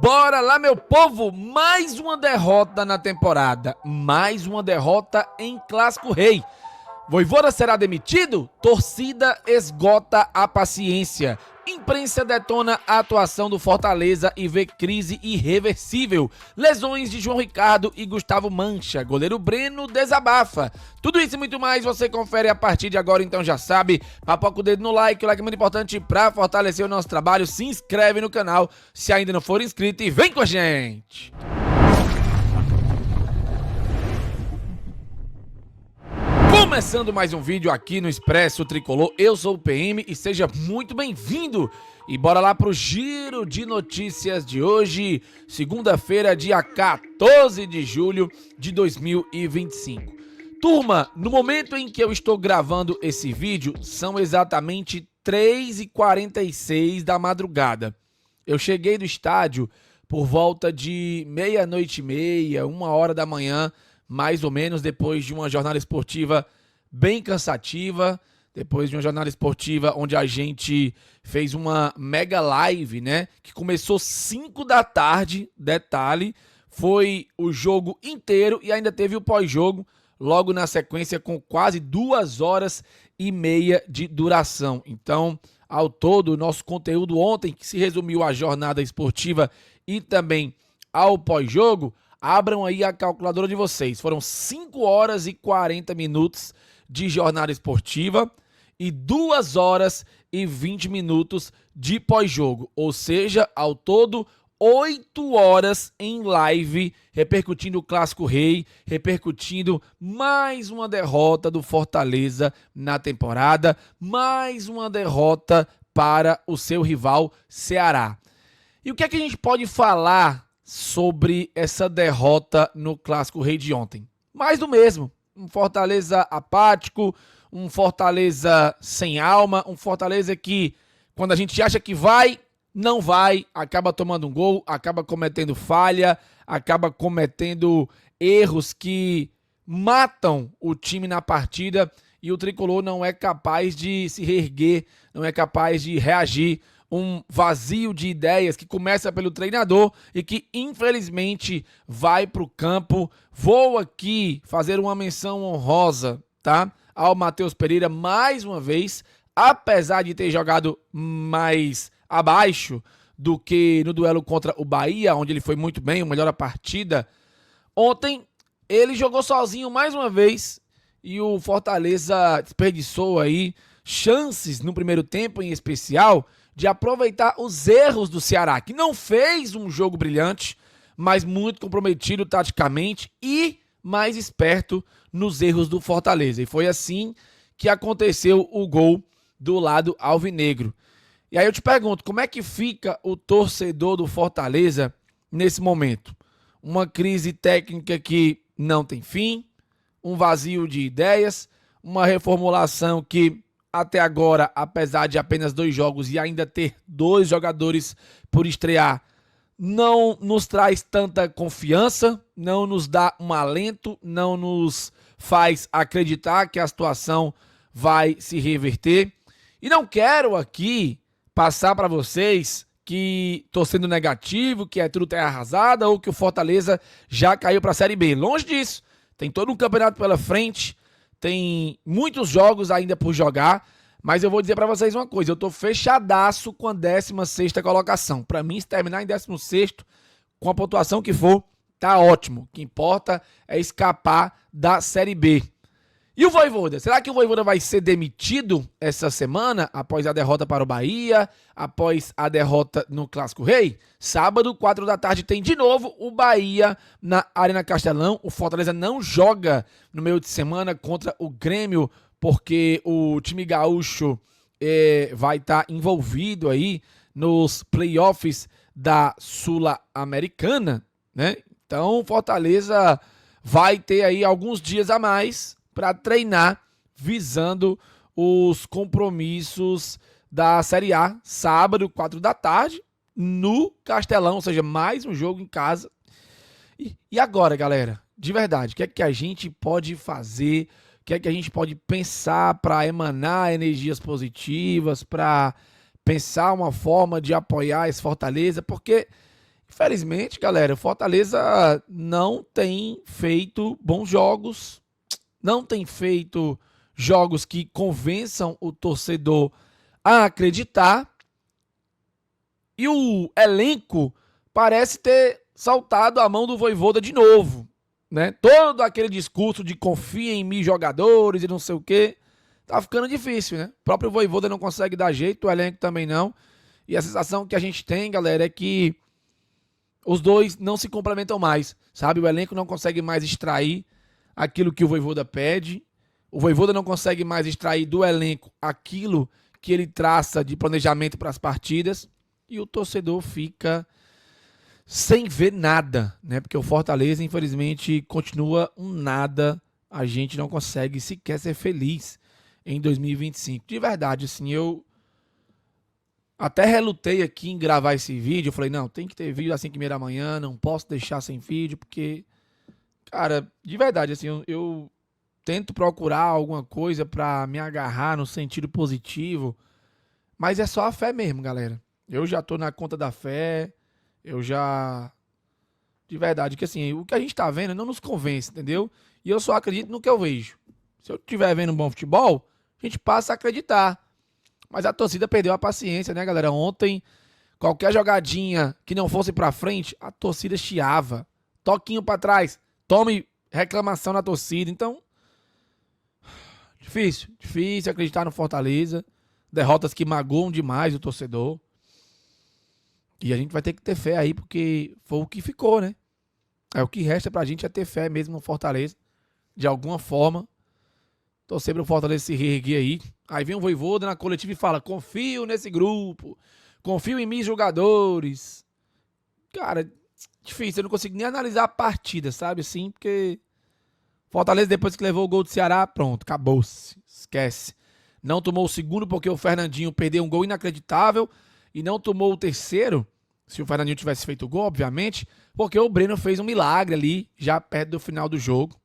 Bora lá, meu povo! Mais uma derrota na temporada. Mais uma derrota em Clássico Rei. Vojvoda será demitido? Torcida esgota a paciência. Imprensa detona a atuação do Fortaleza e vê crise irreversível. Lesões de João Ricardo e Gustavo Mancha. Goleiro Breno desabafa. Tudo isso e muito mais você confere a partir de agora, então já sabe. Papoca o dedo no like, o like é muito importante para fortalecer o nosso trabalho. Se inscreve no canal se ainda não for inscrito e vem com a gente! Começando mais um vídeo aqui no Expresso Tricolor, eu sou o PM e seja muito bem-vindo. E bora lá pro giro de notícias de hoje, segunda-feira, dia 14 de julho de 2025. Turma, no momento em que eu estou gravando esse vídeo, são exatamente 3h46 da madrugada. Eu cheguei do estádio por volta de meia-noite e meia, 1h da manhã, mais ou menos, depois de uma jornada esportiva bem cansativa, depois de uma jornada esportiva onde a gente fez uma mega live, né, que começou 5 da tarde, detalhe, foi o jogo inteiro e ainda teve o pós-jogo, logo na sequência com quase 2h30 de duração. Então, ao todo, o nosso conteúdo ontem, que se resumiu à jornada esportiva e também ao pós-jogo, abram aí a calculadora de vocês. Foram 5h40 de jornada esportiva e 2h20 de pós-jogo. Ou seja, ao todo, 8 horas em live, repercutindo o Clássico Rei, repercutindo mais uma derrota do Fortaleza na temporada, mais uma derrota para o seu rival Ceará. E o que é que a gente pode falar sobre essa derrota no Clássico Rei de ontem? Mais do mesmo, um Fortaleza apático, um Fortaleza sem alma, um Fortaleza que, quando a gente acha que vai, não vai, acaba tomando um gol, acaba cometendo falha, acaba cometendo erros que matam o time na partida e o Tricolor não é capaz de se reerguer, não é capaz de reagir. Um vazio de ideias que começa pelo treinador e que infelizmente vai para o campo. Vou aqui fazer uma menção honrosa, tá, ao Matheus Pereira mais uma vez, apesar de ter jogado mais abaixo do que no duelo contra o Bahia, onde ele foi muito bem, o melhor da partida. Ontem ele jogou sozinho mais uma vez e o Fortaleza desperdiçou aí chances no primeiro tempo, em especial, de aproveitar os erros do Ceará, que não fez um jogo brilhante, mas muito comprometido taticamente e mais esperto nos erros do Fortaleza. E foi assim que aconteceu o gol do lado alvinegro. E aí eu te pergunto, como é que fica o torcedor do Fortaleza nesse momento? Uma crise técnica que não tem fim, um vazio de ideias, uma reformulação que até agora, apesar de apenas 2 jogos e ainda ter 2 jogadores por estrear, não nos traz tanta confiança, não nos dá um alento, não nos faz acreditar que a situação vai se reverter. E não quero aqui passar para vocês que estou sendo negativo, que é tudo terra arrasada ou que o Fortaleza já caiu para a Série B. Longe disso. Tem todo um campeonato pela frente, tem muitos jogos ainda por jogar, mas eu vou dizer pra vocês uma coisa, eu tô fechadaço com a 16ª colocação. Pra mim, se terminar em 16º, com a pontuação que for, tá ótimo. O que importa é escapar da Série B. E o Vojvoda? Será que o Vojvoda vai ser demitido essa semana, após a derrota para o Bahia, após a derrota no Clássico Rei? Sábado, 4 da tarde, tem de novo o Bahia na Arena Castelão. O Fortaleza não joga no meio de semana contra o Grêmio, porque o time gaúcho vai estar envolvido aí nos playoffs da Sul-Americana, né? Então, o Fortaleza vai ter aí alguns dias a mais para treinar, visando os compromissos da Série A, sábado, 4 da tarde, no Castelão, ou seja, mais um jogo em casa. E agora, galera, de verdade, o que é que a gente pode fazer, o que é que a gente pode pensar para emanar energias positivas, para pensar uma forma de apoiar esse Fortaleza, porque Infelizmente, galera, o Fortaleza não tem feito bons jogos, não tem feito jogos que convençam o torcedor a acreditar. E o elenco parece ter saltado a mão do Vojvoda de novo, né? Todo aquele discurso de confia em mim, jogadores e não sei o quê, tá ficando difícil, né? O próprio Vojvoda não consegue dar jeito, o elenco também não. E a sensação que a gente tem, galera, é que os dois não se complementam mais, sabe? O elenco não consegue mais extrair aquilo que o Vojvoda pede. O Vojvoda não consegue mais extrair do elenco aquilo que ele traça de planejamento para as partidas. E o torcedor fica sem ver nada, né? Porque o Fortaleza, infelizmente, continua um nada. A gente não consegue sequer ser feliz em 2025. De verdade, assim, eu até relutei aqui em gravar esse vídeo. Eu falei, não, tem que ter vídeo às 5h30 da manhã, não posso deixar sem vídeo, porque, cara, de verdade, assim, eu tento procurar alguma coisa pra me agarrar no sentido positivo, mas é só a fé mesmo, galera. Eu já tô na conta da fé, eu já... De verdade, que assim, o que a gente tá vendo não nos convence, entendeu? E eu só acredito no que eu vejo. Se eu estiver vendo um bom futebol, a gente passa a acreditar. Mas a torcida perdeu a paciência, né, galera? Ontem, qualquer jogadinha que não fosse pra frente, a torcida chiava. Toquinho pra trás, tome reclamação na torcida. Então, difícil acreditar no Fortaleza. Derrotas que magoam demais o torcedor. E a gente vai ter que ter fé aí, porque foi o que ficou, né? É o que resta pra gente é ter fé mesmo no Fortaleza. De alguma forma. Torcer pro Fortaleza se reerguer aí. Aí vem o Vojvoda na coletiva e fala, confio nesse grupo. Confio em mim, jogadores. Cara, difícil. Eu não consigo nem analisar a partida, sabe? Assim, porque Fortaleza, depois que levou o gol do Ceará, pronto, acabou-se. Esquece. Não tomou o segundo porque o Fernandinho perdeu um gol inacreditável. E não tomou o terceiro, se o Fernandinho tivesse feito o gol, obviamente, porque o Breno fez um milagre ali, já perto do final do jogo,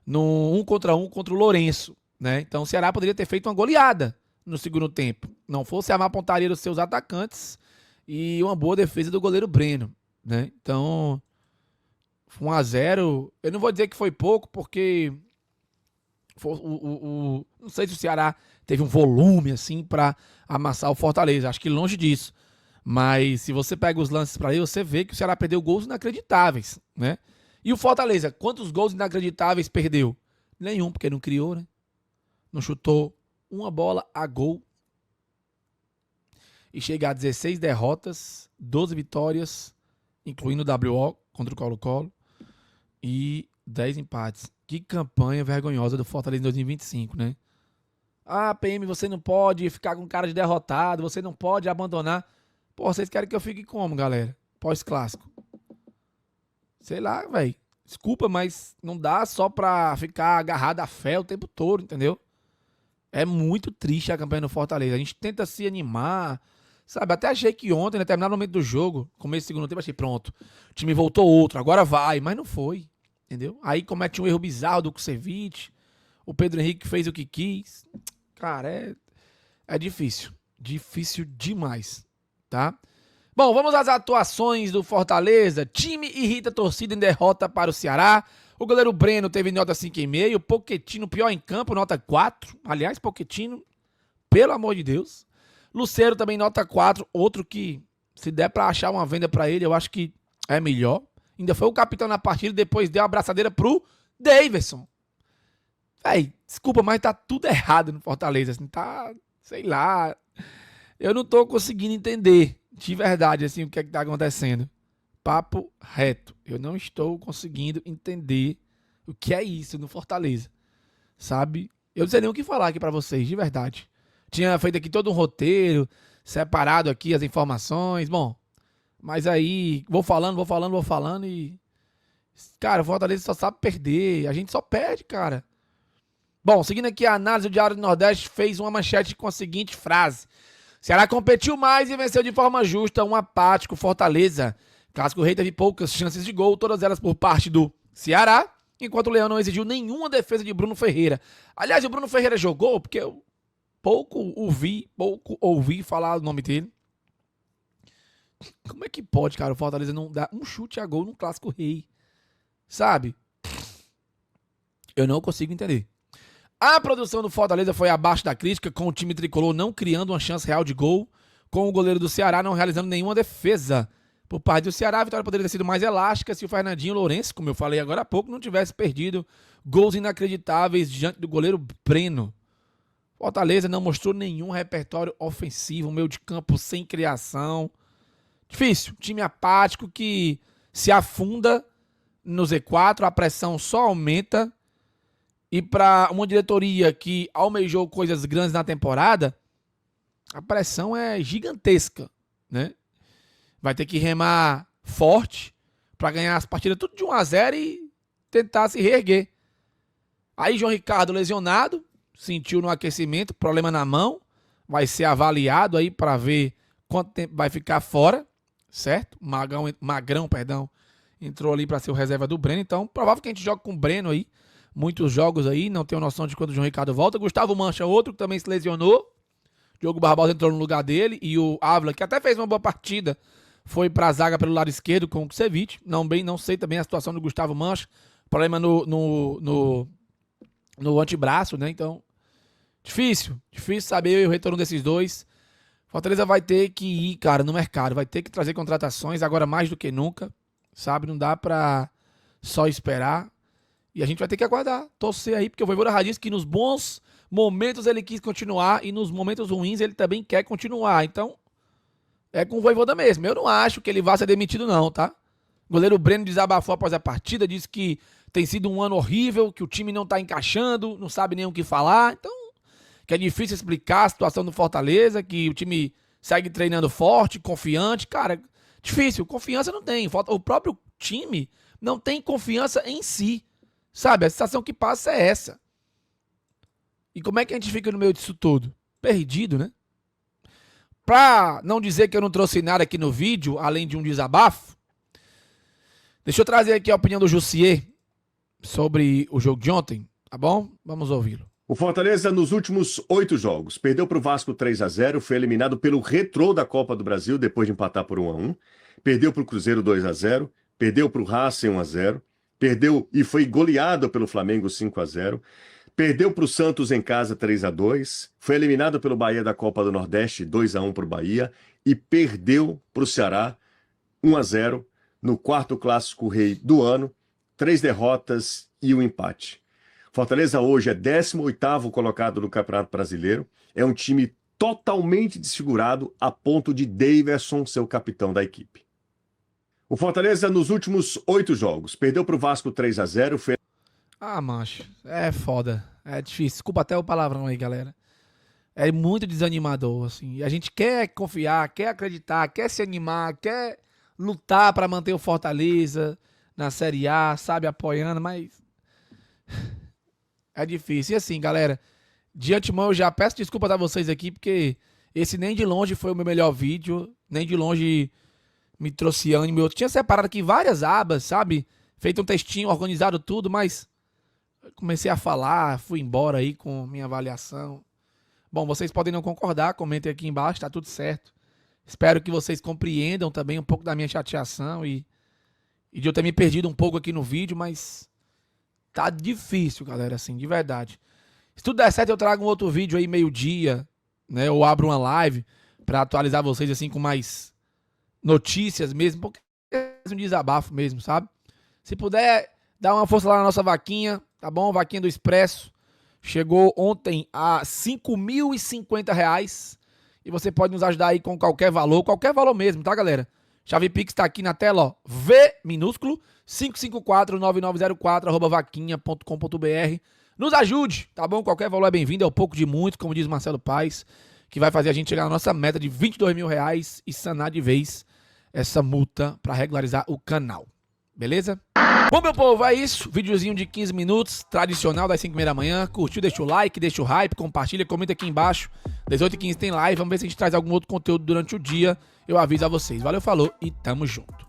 no 1 contra 1 contra o Lourenço, né? Então o Ceará poderia ter feito uma goleada no segundo tempo. Não fosse a má pontaria dos seus atacantes e uma boa defesa do goleiro Breno, né? Então, 1-0, eu não vou dizer que foi pouco, porque não sei se o Ceará teve um volume assim pra amassar o Fortaleza, acho que longe disso. Mas se você pega os lances pra aí, você vê que o Ceará perdeu gols inacreditáveis, né? E o Fortaleza, quantos gols inacreditáveis perdeu? Nenhum, porque não criou, né? Não chutou uma bola a gol. E chega a 16 derrotas, 12 vitórias, incluindo o WO contra o Colo-Colo, e 10 empates. Que campanha vergonhosa do Fortaleza em 2025, né? Ah, PM, você não pode ficar com cara de derrotado, você não pode abandonar. Pô, vocês querem que eu fique como, galera? Pós-clássico. Sei lá, velho. Desculpa, mas não dá só pra ficar agarrado à fé o tempo todo, entendeu? É muito triste a campanha do Fortaleza. A gente tenta se animar, sabe? Até achei que ontem, no determinado momento do jogo, começo do segundo tempo, achei, pronto. O time voltou outro, agora vai. Mas não foi, entendeu? Aí comete um erro bizarro do Kusevich. O Pedro Henrique fez o que quis. Cara, é difícil. Difícil demais, tá? Bom, vamos às atuações do Fortaleza. Time irrita a torcida em derrota para o Ceará. O goleiro Breno teve nota 5,5. O Pochettino, pior em campo, nota 4. Aliás, Pochettino, pelo amor de Deus. Lucero também nota 4. Outro que, se der pra achar uma venda pra ele, eu acho que é melhor. Ainda foi o capitão na partida, depois deu a abraçadeira pro Daverson. Véi, desculpa, mas tá tudo errado no Fortaleza. Assim, tá, sei lá. Eu não tô conseguindo entender de verdade assim, o que é que tá acontecendo. Papo reto. Eu não estou conseguindo entender o que é isso no Fortaleza. Sabe? Eu não sei nem o que falar aqui pra vocês, de verdade. Tinha feito aqui todo um roteiro, separado aqui as informações. Bom, mas aí vou falando e... Cara, o Fortaleza só sabe perder. A gente só perde, cara. Bom, seguindo aqui a análise, o Diário do Nordeste fez uma manchete com a seguinte frase. Ceará competiu mais e venceu de forma justa um apático Fortaleza. Clássico Rei teve poucas chances de gol, todas elas por parte do Ceará, enquanto o Leão não exigiu nenhuma defesa de Bruno Ferreira. Aliás, o Bruno Ferreira jogou, porque eu pouco ouvi falar o nome dele. Como é que pode, cara, o Fortaleza não dar um chute a gol num Clássico Rei? Sabe? Eu não consigo entender. A produção do Fortaleza foi abaixo da crítica, com o time tricolor não criando uma chance real de gol, com o goleiro do Ceará não realizando nenhuma defesa. Por parte do Ceará, a vitória poderia ter sido mais elástica se o Fernandinho Lourenço, como eu falei agora há pouco, não tivesse perdido gols inacreditáveis diante do goleiro Breno. Fortaleza não mostrou nenhum repertório ofensivo, meio de campo sem criação. Difícil, time apático que se afunda no Z4, a pressão só aumenta. E para uma diretoria que almejou coisas grandes na temporada, a pressão é gigantesca, né? Vai ter que remar forte para ganhar as partidas tudo de 1-0 e tentar se reerguer. Aí João Ricardo lesionado, sentiu no aquecimento, problema na mão, vai ser avaliado aí para ver quanto tempo vai ficar fora, certo? Magrão, entrou ali para ser o reserva do Breno, então provável que a gente jogue com o Breno aí, muitos jogos aí, não tenho noção de quando o João Ricardo volta. Gustavo Mancha, outro que também se lesionou, Diogo Barbosa entrou no lugar dele, e o Ávila, que até fez uma boa partida, foi para a zaga pelo lado esquerdo com o Kusevich. Não sei também a situação do Gustavo Mancha, problema no antebraço, né? Então, difícil saber o retorno desses dois. Fortaleza vai ter que ir, cara, no mercado, vai ter que trazer contratações agora mais do que nunca, sabe? Não dá pra só esperar. E a gente vai ter que aguardar, torcer aí, porque o Vojvoda disse que nos bons momentos ele quis continuar e nos momentos ruins ele também quer continuar. Então, é com o Vojvoda mesmo. Eu não acho que ele vá ser demitido não, tá? O goleiro Breno desabafou após a partida, disse que tem sido um ano horrível, que o time não tá encaixando, não sabe nem o que falar. Então, que é difícil explicar a situação do Fortaleza, que o time segue treinando forte, confiante. Cara, difícil, confiança não tem. O próprio time não tem confiança em si. Sabe, a sensação que passa é essa. E como é que a gente fica no meio disso tudo? Perdido, né? Pra não dizer que eu não trouxe nada aqui no vídeo, além de um desabafo, deixa eu trazer aqui a opinião do Jussier sobre o jogo de ontem, tá bom? Vamos ouvi-lo. O Fortaleza, nos últimos 8 jogos, perdeu para o Vasco 3-0, foi eliminado pelo Retrô da Copa do Brasil, depois de empatar por 1-1, perdeu para o Cruzeiro 2-0, perdeu para o Racing 1-0, perdeu e foi goleado pelo Flamengo 5-0, perdeu para o Santos em casa 3-2, foi eliminado pelo Bahia da Copa do Nordeste 2-1 para o Bahia e perdeu para o Ceará 1-0 no quarto Clássico Rei do ano, 3 derrotas e um empate. Fortaleza hoje é 18º colocado no Campeonato Brasileiro, é um time totalmente desfigurado a ponto de Daverson ser o capitão da equipe. O Fortaleza, nos últimos 8 jogos, perdeu para o Vasco 3-0, foi... Ah, macho, é foda, é difícil, desculpa até o palavrão aí, galera. É muito desanimador, assim, a gente quer confiar, quer acreditar, quer se animar, quer lutar para manter o Fortaleza na Série A, sabe, apoiando, mas é difícil. E assim, galera, de antemão eu já peço desculpas a vocês aqui, porque esse nem de longe foi o meu melhor vídeo, nem de longe me trouxe ânimo. Eu tinha separado aqui várias abas, sabe? Feito um textinho, organizado tudo, mas comecei a falar, fui embora aí com minha avaliação. Bom, vocês podem não concordar, comentem aqui embaixo, tá tudo certo. Espero que vocês compreendam também um pouco da minha chateação e de eu ter me perdido um pouco aqui no vídeo, mas tá difícil, galera, assim, de verdade. Se tudo der certo, eu trago um outro vídeo aí meio-dia, né? Eu abro uma live pra atualizar vocês, assim, com mais notícias mesmo, porque é um desabafo mesmo, sabe? Se puder, dá uma força lá na nossa vaquinha, tá bom? Vaquinha do Expresso. Chegou ontem a R$5.050 e você pode nos ajudar aí com qualquer valor mesmo, tá, galera? Chave Pix tá aqui na tela, ó, V minúsculo, 554-9904@vaquinha.com.br. Nos ajude, tá bom? Qualquer valor é bem-vindo, é o pouco de muito, como diz Marcelo Paes, que vai fazer a gente chegar na nossa meta de R$22 mil e sanar de vez essa multa para regularizar o canal. Beleza? Bom, meu povo, é isso. Videozinho de 15 minutos, tradicional das 5h30 da manhã. Curtiu? Deixa o like, deixa o hype, compartilha, comenta aqui embaixo. 18h15 tem live. Vamos ver se a gente traz algum outro conteúdo durante o dia. Eu aviso a vocês. Valeu, falou e tamo junto.